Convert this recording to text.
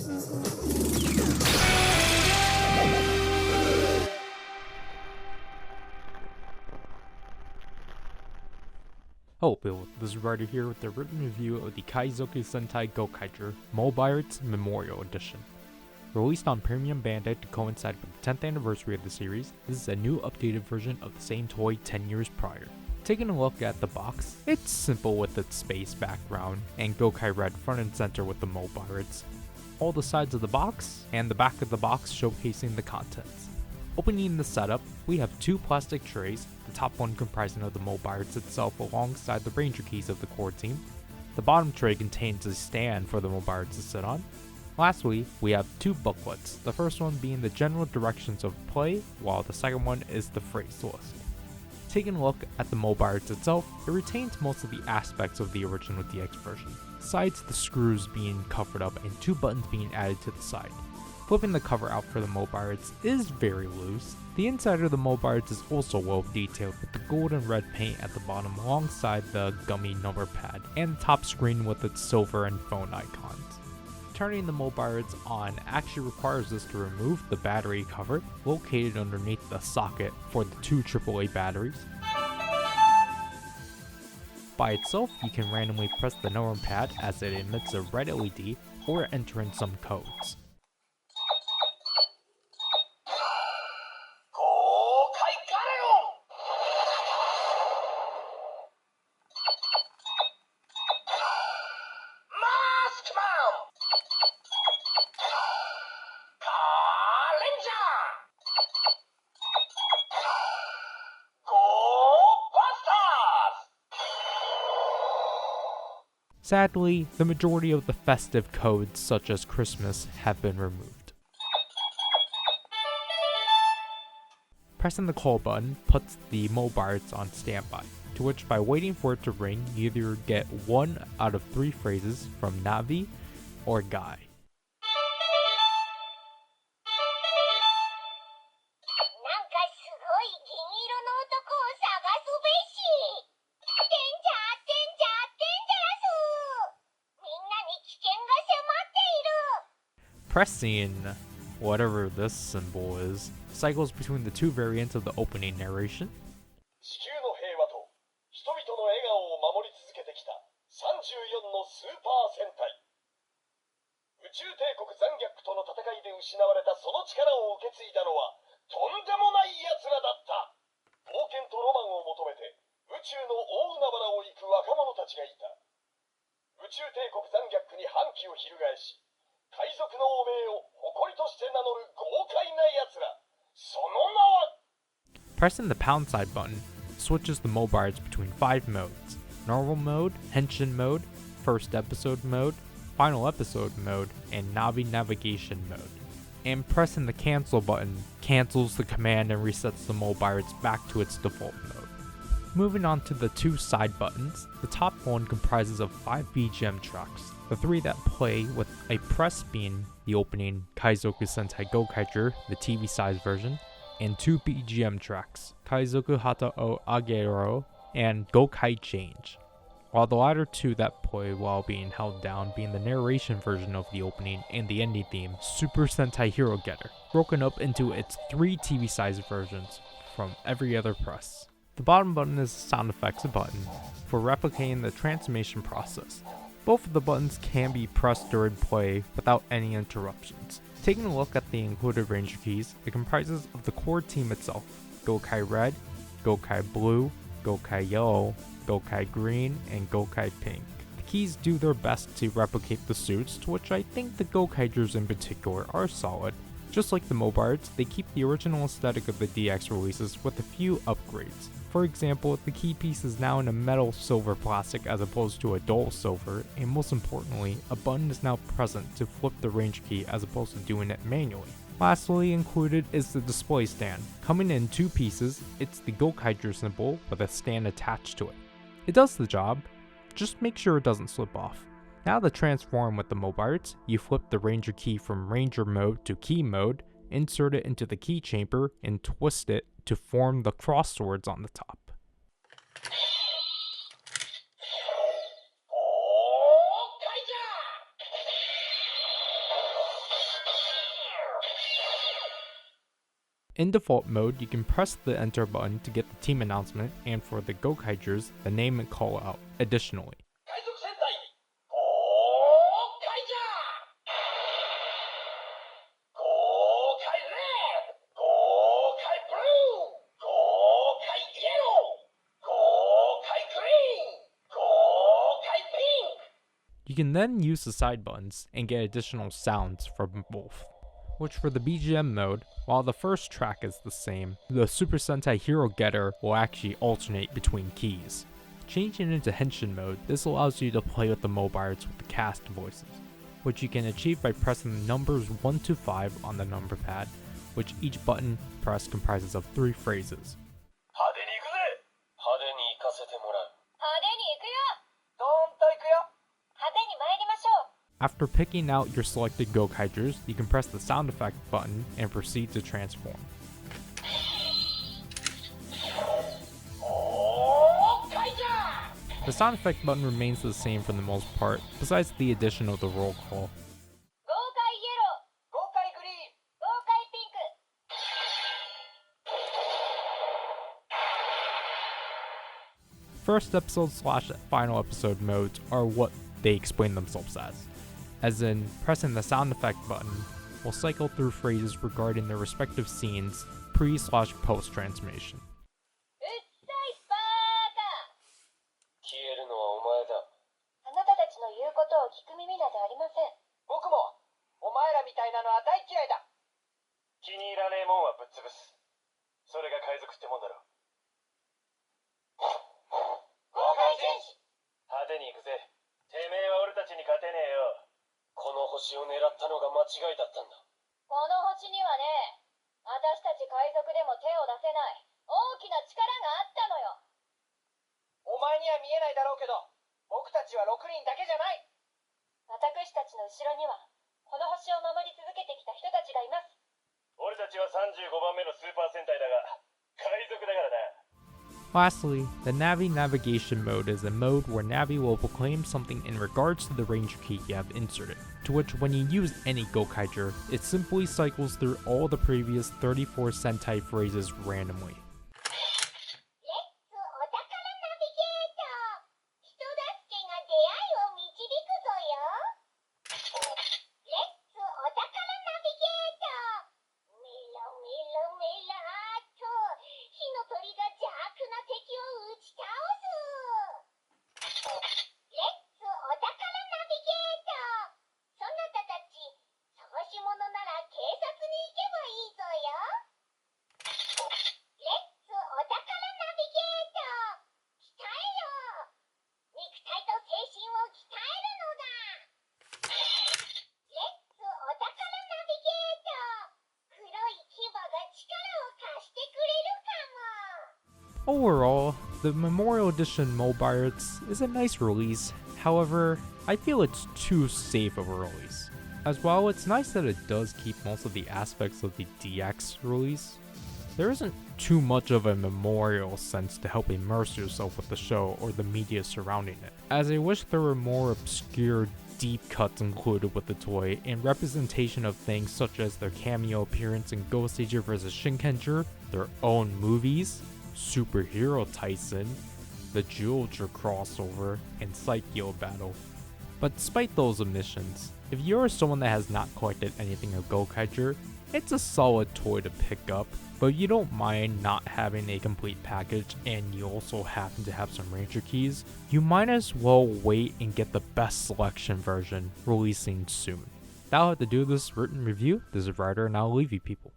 Hello people, this is Ryder here with a written review of the Kaizoku Sentai Gokaiger Mobirates MEMORIal EDITION. Released on Premium Bandai to coincide with the 10th anniversary of the series, this is a new updated version of the same toy 10 years prior. Taking a look at the box, it's simple with its space background and Gokai Red front and center with the Mobirates. All the sides of the box and the back of the box showcasing the contents. Opening the setup, we have two plastic trays, the top one comprising of the Mobirates itself alongside the Ranger keys of the core team. The bottom tray contains a stand for the Mobirates to sit on. Lastly, we have two booklets, the first one being the general directions of play, while the second one is the phrase list. Taking a look at the Mobirates itself, it retains most of the aspects of the original DX version, besides the screws being covered up and two buttons being added to the side. Flipping the cover out for the Mobirates is very loose. The inside of the Mobirates is also well detailed with the gold and red paint at the bottom alongside the gummy number pad and the top screen with its silver and phone icons. Turning the Mobirates on actually requires us to remove the battery cover located underneath the socket for the two AAA batteries. By itself, you can randomly press the number pad as it emits a red LED or enter in some codes. Sadly, the majority of the festive codes, such as Christmas, have been removed. Pressing the call button puts the Mobirates on standby, to which by waiting for it to ring, you either get one out of three phrases from Navi or Guy. Pressing whatever this symbol is cycles between the two variants of the opening narration. Pressing the pound side button switches the Mobirates between 5 modes: normal mode, henshin mode, first episode mode, final episode mode, and Navi navigation mode. And pressing the cancel button cancels the command and resets the Mobirates back to its default mode. Moving on to the two side buttons, the top one comprises of 5 BGM tracks, the 3 that play with a press being the opening Kaizoku Sentai Gokaiger, the TV size version, and 2 BGM tracks, Kaizoku Hata o Agero and Gokai Change, while the latter two that play while being held down being the narration version of the opening and the ending theme, Super Sentai Hero Getter, broken up into its 3 TV size versions from every other press. The bottom button is the sound effects button for replicating the transformation process. Both of the buttons can be pressed during play without any interruptions. Taking a look at the included Ranger keys, it comprises of the core team itself, Gokai Red, Gokai Blue, Gokai Yellow, Gokai Green, and Gokai Pink. The keys do their best to replicate the suits, to which I think the Gokaigers in particular are solid. Just like the Mobirates, they keep the original aesthetic of the DX releases with a few upgrades. For example, the key piece is now in a metal silver plastic as opposed to a dull silver, and most importantly, a button is now present to flip the Ranger key as opposed to doing it manually. Lastly included is the display stand. Coming in 2 pieces, it's the Gokaiger symbol with a stand attached to it. It does the job, just make sure it doesn't slip off. Now to transform with the Mobirates, you flip the Ranger key from Ranger mode to key mode, insert it into the key chamber, and twist it to form the cross swords on the top. In default mode, you can press the enter button to get the team announcement and for the Gokaigers, the name and call out. Additionally, Kaizoku Sentai Gokaiger! Gokai Red! Gokai Blue! Gokai Yellow! Gokai Green! Gokai Pink! you can then use the side buttons and get additional sounds from both. Which for the BGM mode, while the first track is the same, the Super Sentai Hero Getter will actually alternate between keys. Changing into Henshin mode, this allows you to play with the Mobirates with the cast voices, which you can achieve by pressing the numbers 1 to 5 on the number pad, which each button press comprises of 3 phrases. 派手に行くぜ派手に行かせてもらう派手に行くよどーんと行くよ 派手に参りましょう After picking out your selected Gokaigers, you can press the sound effect button and proceed to transform. The sound effect button remains the same for the most part, besides the addition of the roll call. 豪快イエロー豪快グリーン豪快ピンク First episode / final episode modes are what they explain themselves as in pressing the sound effect button will cycle through phrases regarding their respective scenes pre / post transformation. うっさいバーカ消えるのはお前だあなたたちの言うことを聞く耳などありません僕もお前らみたいなのは大嫌いだ気に入らねえもんはぶっ潰すそれが海賊ってもんだろ豪快戦士派手に行くぜてめえは俺たちに勝てねえよこの星を狙ったのが間違いだったんだこの星にはね私たち海賊でも手を出せない大きな力があったのよお前には見えないだろうけど僕たちは6人だけじゃない私たちの後ろにはこの星を守り続けてきた人たちがいます俺たちは35番目のスーパー戦隊だが海賊だからな Lastly, the Navi Navigation mode is a mode where Navi will proclaim something in regards to the Ranger key you have inserted, to which when you use any Gokaiger, it simply cycles through all the previous 34 Sentai phrases randomly. レッツお宝ナビゲーター人助けが出会いを導くぞよレッツお宝ナビゲーターメラメラメラーっと火の鳥が邪悪な敵を打ち倒すレッツお宝ナビゲーターそなたたち探し物なら警察に行けばいいぞよレッツお宝ナビゲーター鍛えよ肉体と精神を鍛えるのだレッツお宝ナビゲーター黒い牙が力を貸してくれるかも Overall, the Memorial Edition Mobirates is a nice release, however, I feel it's too safe of a release. As well, it's nice that it does keep most of the aspects of the DX release. There isn't too much of a memorial sense to help immerse yourself with the show or the media surrounding it, as I wish there were more obscure deep cuts included with the toy and representation of things such as their cameo appearance in Ghost Ager vs Shinkenger, their own movies, Superhero Tyson, the Jewelger crossover, and Psycho battle. But despite those omissions, if you're someone that has not collected anything of Gokaiger, it's a solid toy to pick up, but you don't mind not having a complete package and you also happen to have some Ranger keys, you might as well wait and get the best selection version releasing soon. That'll have to do this written review. This is Ryder and I'll leave you people.